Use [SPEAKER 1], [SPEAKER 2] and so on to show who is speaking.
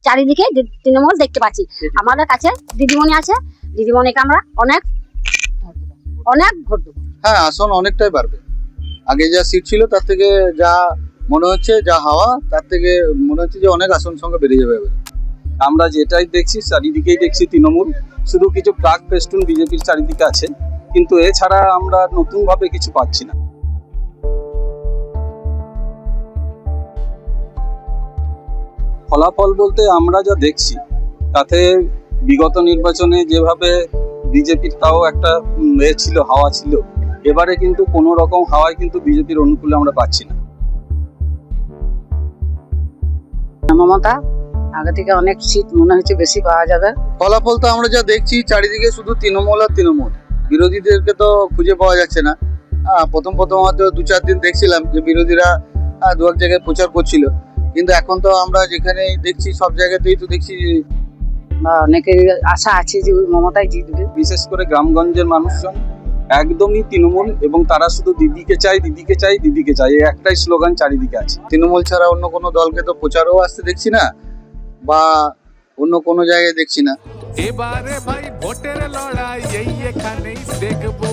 [SPEAKER 1] চারিদিকে তৃণমূল দেখতে পাচ্ছি। আমাদের কাছে দিদিমণি আছে, দিদিমণিকে আমরা অনেক ভোট দেবো।
[SPEAKER 2] হ্যাঁ, আসন অনেকটাই বাড়বে। আগে যা সিট ছিল তার থেকে যা মনে হচ্ছে, যা হাওয়া তার থেকে মনে হচ্ছে যে অনেক আসন সংখ্যা বেড়ে যাবে এবার।
[SPEAKER 3] আমরা যেটাই দেখছি চারিদিকেই দেখছি তৃণমূল, শুধু কিছু প্রাক পেস্টুন বিজেপির চারিদিকে আছে, কিন্তু এছাড়া আমরা নতুন ভাবে কিছু পাচ্ছি না। ফলাফল বলতে আমরা যা দেখছি তাতে বিগত নির্বাচনে যেভাবে বিজেপির তাও একটা ছিল, হাওয়া ছিল, এবারে কিন্তু কোনো রকম হাওয়ায় কিন্তু বিজেপির অনুকূলে আমরা পাচ্ছি না।
[SPEAKER 4] মমতা আগে থেকে অনেক সিট মনে হচ্ছে বেশি পাওয়া যাবে।
[SPEAKER 2] ফলাফল তো আমরা যা দেখছি চারিদিকে শুধু তৃণমূল আর তৃণমূল, বিরোধীদেরকে তো খুঁজে পাওয়া যাচ্ছে না। প্রথম হয়তো 2-4 দিন দেখছিলাম যে বিরোধীরা দু এক জায়গায় প্রচার করছিল, কিন্তু এখন তো আমরা যেখানে দেখছি সব জায়গাতেই তো দেখছি
[SPEAKER 4] বা অনেকের আশা আছে যে মমতাই জিতবে।
[SPEAKER 3] বিশেষ করে গ্রামগঞ্জের মানুষজন একদমই তৃণমূল, এবং তারা শুধু দিদিকে চাই, দিদিকে চাই, দিদিকে চাই, এই একটাই স্লোগান চারিদিকে আছে।
[SPEAKER 2] তৃণমূল ছাড়া অন্য কোনো দলকে তো প্রচারও আসতে দেখছি না, বা অন্য কোনো জায়গায় দেখছি না।
[SPEAKER 5] এবারে ভাই ভোটের লড়াই এই এখানেই দেখবো।